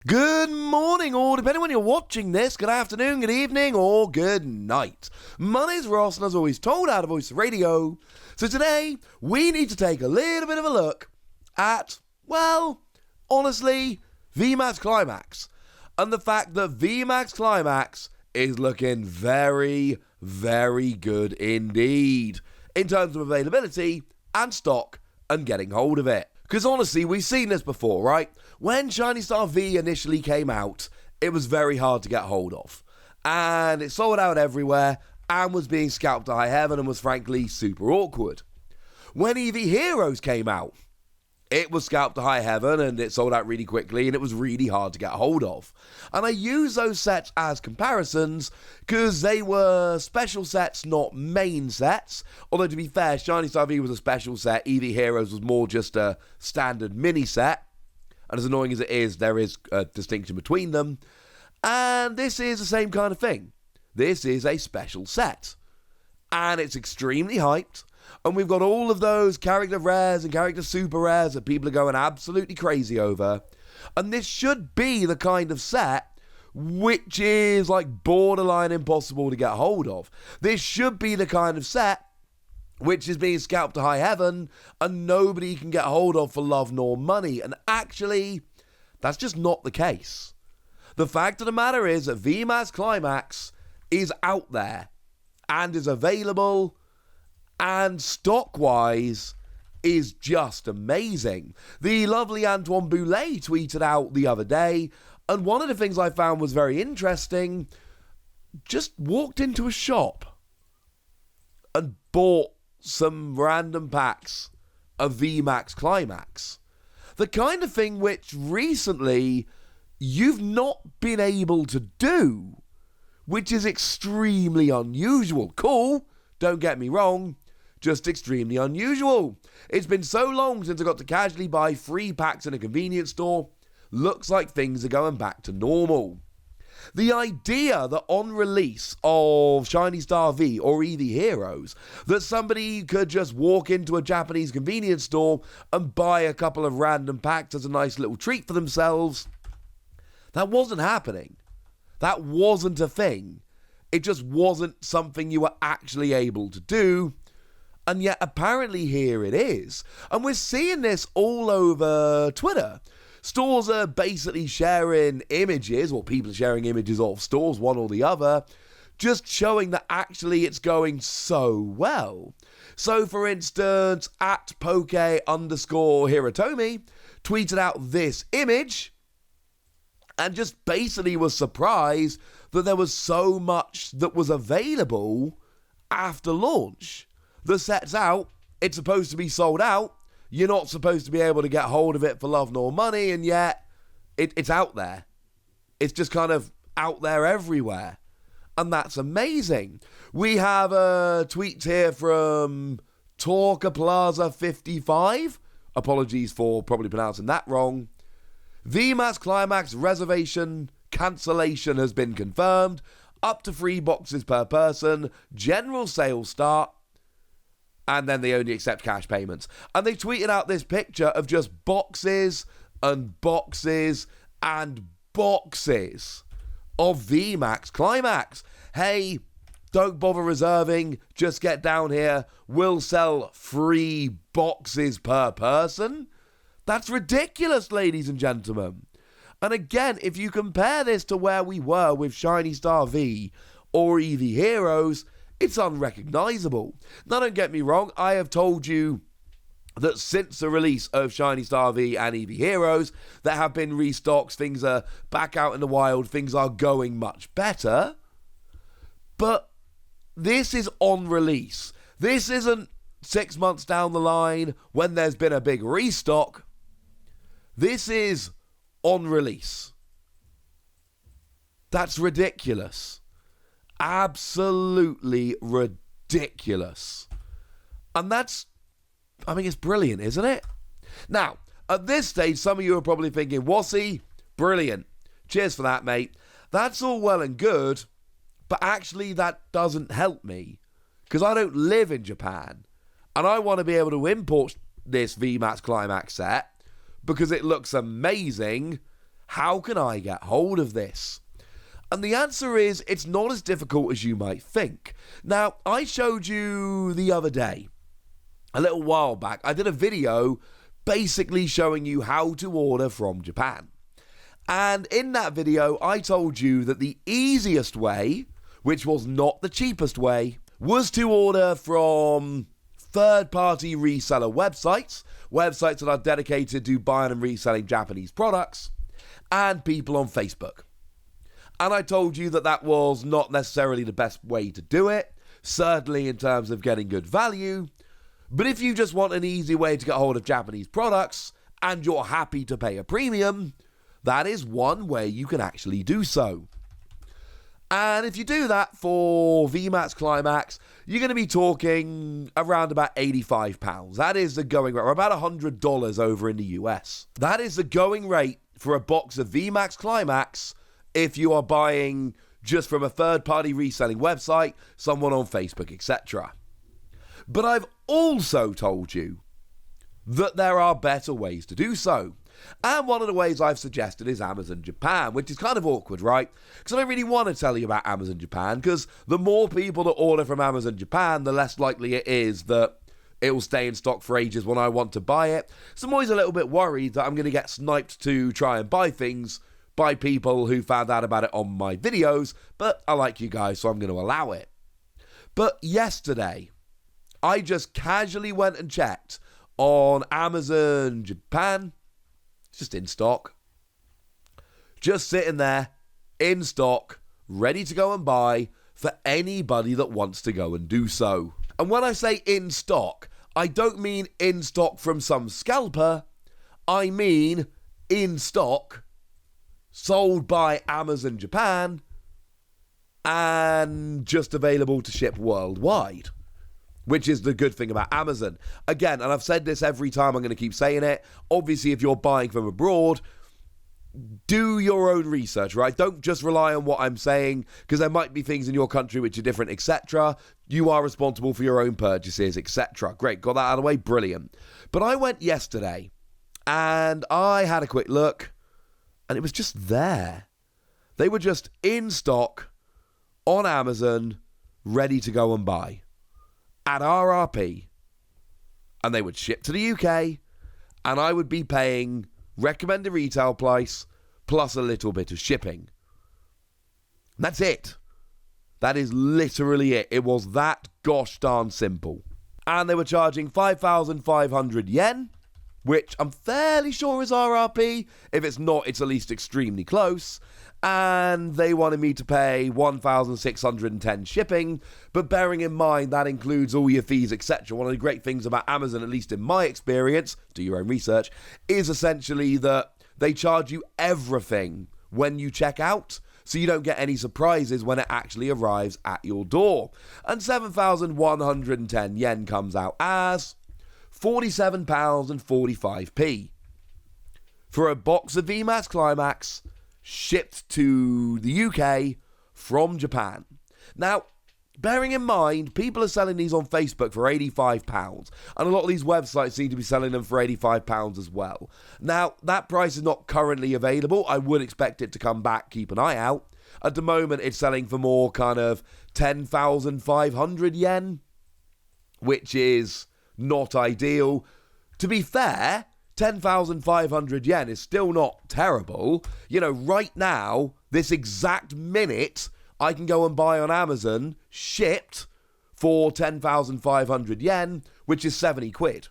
Good morning, or depending when you're watching this, good afternoon, good evening, or good night. My name's Ross, and as always told out of Voice Radio. So today, we need to take a little bit of a look at, well, honestly, VMAX Climax. And the fact that VMAX Climax is looking very, very good indeed in terms of availability and stock and getting hold of it. Because honestly, we've seen this before, right? When Shiny Star V initially came out, it was very hard to get hold of. And it sold out everywhere and was being scalped to high heaven and was frankly super awkward. When EV Heroes came out, it was scalped to high heaven and it sold out really quickly and it was really hard to get hold of. And I use those sets as comparisons because they were special sets, not main sets. Although to be fair, Shiny Star V was a special set, EV Heroes was more just a standard mini set. And as annoying as it is, there is a distinction between them. And this is the same kind of thing. This is a special set. And it's extremely hyped. And we've got all of those character rares and character super rares that people are going absolutely crazy over. And this should be the kind of set which is like borderline impossible to get hold of. This should be the kind of set which is being scalped to high heaven and nobody can get hold of for love nor money. And actually, that's just not the case. The fact of the matter is that VMAX Climax is out there and is available and stock-wise is just amazing. The lovely Antoine Boulet tweeted out the other day, and one of the things I found was very interesting, just walked into a shop and bought some random packs of VMAX Climax. The kind of thing which recently you've not been able to do, which is extremely unusual. Cool, don't get me wrong, just extremely unusual. It's been so long since I got to casually buy free packs in a convenience store. Looks like things are going back to normal. The idea that on release of Shiny Star V or EV Heroes, that somebody could just walk into a Japanese convenience store and buy a couple of random packs as a nice little treat for themselves, that wasn't happening. That wasn't a thing. It just wasn't something you were actually able to do. And yet apparently here it is. And we're seeing this all over Twitter. Stores are basically sharing images, or people are sharing images of stores, one or the other, just showing that actually it's going so well. So for instance, at Poke_Hirotomi tweeted out this image and just basically was surprised that there was so much that was available after launch. The set's out, it's supposed to be sold out, you're not supposed to be able to get hold of it for love nor money, and yet it's out there. It's just kind of out there everywhere. And that's amazing. We have a tweet here from Torca Plaza 55. Apologies for probably pronouncing that wrong. VMAX Climax reservation cancellation has been confirmed. Up to 3 boxes per person. General sales start. And then they only accept cash payments. And they tweeted out this picture of just boxes and boxes and boxes of VMAX Climax. Hey, don't bother reserving, just get down here. We'll sell 3 boxes per person. That's ridiculous, ladies and gentlemen. And again, if you compare this to where we were with Shiny Star V or EV Heroes, it's unrecognizable. Now, don't get me wrong, I have told you that since the release of Shiny Star V and EV Heroes, there have been restocks, things are back out in the wild, things are going much better. But this is on release. This isn't 6 months down the line when there's been a big restock. This is on release. That's ridiculous. Absolutely ridiculous. And that's, I mean, it's brilliant, isn't it? Now, at this stage, some of you are probably thinking, Wassy, brilliant. Cheers for that, mate. That's all well and good, but actually that doesn't help me because I don't live in Japan and I want to be able to import this VMAX Climax set because it looks amazing. How can I get hold of this? And the answer is, it's not as difficult as you might think. Now, I showed you the other day, a little while back, I did a video basically showing you how to order from Japan. And in that video, I told you that the easiest way, which was not the cheapest way, was to order from third-party reseller websites that are dedicated to buying and reselling Japanese products, and people on Facebook. And I told you that that was not necessarily the best way to do it, certainly in terms of getting good value. But if you just want an easy way to get hold of Japanese products, and you're happy to pay a premium, that is one way you can actually do so. And if you do that for VMAX Climax, you're going to be talking around about £85. That is the going rate, or about $100 over in the US. That is the going rate for a box of VMAX Climax if you are buying just from a third-party reselling website, someone on Facebook, etc. But I've also told you that there are better ways to do so. And one of the ways I've suggested is Amazon Japan, which is kind of awkward, right? Because I don't really want to tell you about Amazon Japan, because the more people that order from Amazon Japan, the less likely it is that it will stay in stock for ages when I want to buy it. So I'm always a little bit worried that I'm going to get sniped to try and buy things by people who found out about it on my videos, but I like you guys, so I'm going to allow it. But yesterday, I just casually went and checked on Amazon Japan. It's just in stock. Just sitting there, in stock, ready to go and buy for anybody that wants to go and do so. And when I say in stock, I don't mean in stock from some scalper. I mean in stock, sold by Amazon Japan, and just available to ship worldwide, which is the good thing about Amazon. Again, and I've said this every time, I'm going to keep saying it, obviously if you're buying from abroad, do your own research, right? Don't just rely on what I'm saying, because there might be things in your country which are different, etc. You are responsible for your own purchases, etc. Great, got that out of the way, brilliant. But I went yesterday, and I had a quick look, and it was just there. They were just in stock on Amazon, ready to go and buy at RRP. And they would ship to the UK, and I would be paying recommended retail price plus a little bit of shipping. That's it. That is literally it. It was that gosh darn simple. And they were charging 5,500 yen, which I'm fairly sure is RRP. If it's not, it's at least extremely close. And they wanted me to pay 1,610 shipping, but bearing in mind that includes all your fees, etc. One of the great things about Amazon, at least in my experience, do your own research, is essentially that they charge you everything when you check out, so you don't get any surprises when it actually arrives at your door. And 7,110 yen comes out as £47.45 for a box of VMAX Climax shipped to the UK from Japan. Now, bearing in mind, people are selling these on Facebook for £85, and a lot of these websites seem to be selling them for £85 as well. Now, that price is not currently available. I would expect it to come back. Keep an eye out. At the moment, it's selling for more kind of 10,500 yen, which is not ideal. To be fair, 10,500 yen is still not terrible. You know, right now, this exact minute, I can go and buy on Amazon, shipped for 10,500 yen, which is 70 quid.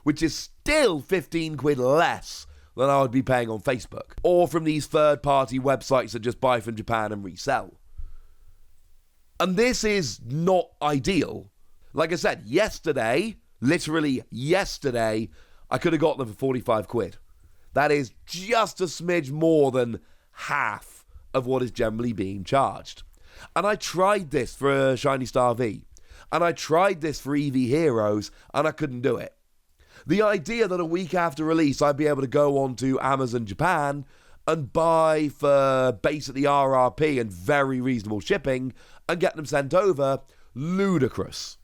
Which is still 15 quid less than I would be paying on Facebook. Or from these third-party websites that just buy from Japan and resell. And this is not ideal. Like I said, yesterday, literally yesterday, I could have got them for 45 quid. That is just a smidge more than half of what is generally being charged. And I tried this for Shiny Star V. And I tried this for EV Heroes, and I couldn't do it. The idea that a week after release I'd be able to go onto Amazon Japan and buy for basically RRP and very reasonable shipping and get them sent over, ludicrous.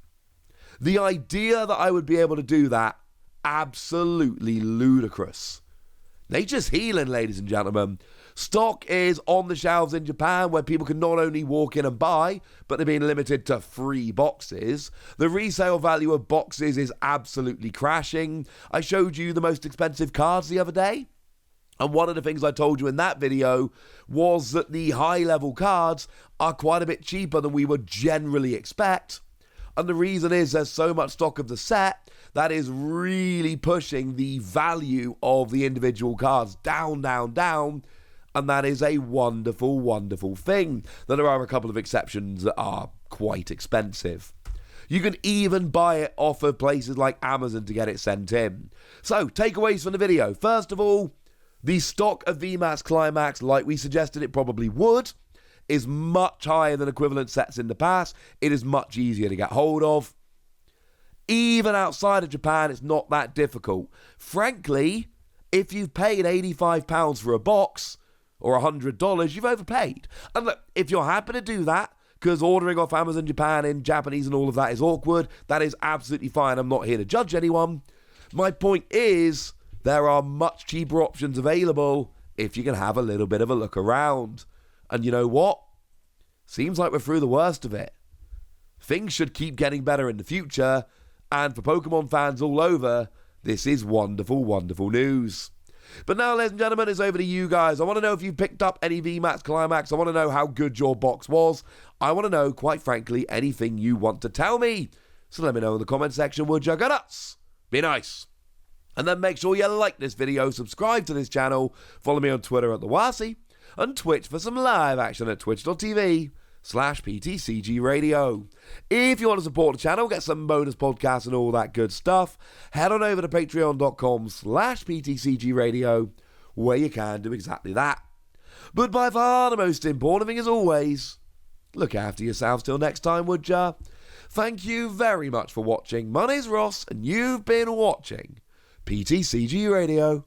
The idea that I would be able to do that, absolutely ludicrous. Nature's healing, ladies and gentlemen. Stock is on the shelves in Japan where people can not only walk in and buy, but they're being limited to 3 boxes. The resale value of boxes is absolutely crashing. I showed you the most expensive cards the other day. And one of the things I told you in that video was that the high-level cards are quite a bit cheaper than we would generally expect. And the reason is there's so much stock of the set that is really pushing the value of the individual cards down, down, down. And that is a wonderful, wonderful thing. Now, there are a couple of exceptions that are quite expensive. You can even buy it off of places like Amazon to get it sent in. So, takeaways from the video. First of all, the stock of VMAX Climax, like we suggested it probably would, is much higher than equivalent sets in the past. It is much easier to get hold of. Even outside of Japan, it's not that difficult. Frankly, if you've paid £85 for a box, or $100, you've overpaid. And look, if you're happy to do that, because ordering off Amazon Japan in Japanese and all of that is awkward, that is absolutely fine. I'm not here to judge anyone. My point is, there are much cheaper options available if you can have a little bit of a look around. And you know what? Seems like we're through the worst of it. Things should keep getting better in the future, and for Pokemon fans all over, this is wonderful, wonderful news. But now, ladies and gentlemen, it's over to you guys. I want to know if you picked up any VMAX Climax. I want to know how good your box was. I want to know, quite frankly, anything you want to tell me. So let me know in the comment section, would you? Go nuts. Be nice. And then make sure you like this video, subscribe to this channel, follow me on Twitter at TheWasi, and Twitch for some live action at twitch.tv/PTCG Radio. If you want to support the channel, get some bonus podcasts and all that good stuff, head on over to patreon.com/PTCG Radio, where you can do exactly that. But by far the most important thing, as always, look after yourselves till next time, would ya? Thank you very much for watching. My name's Ross, and you've been watching PTCG Radio.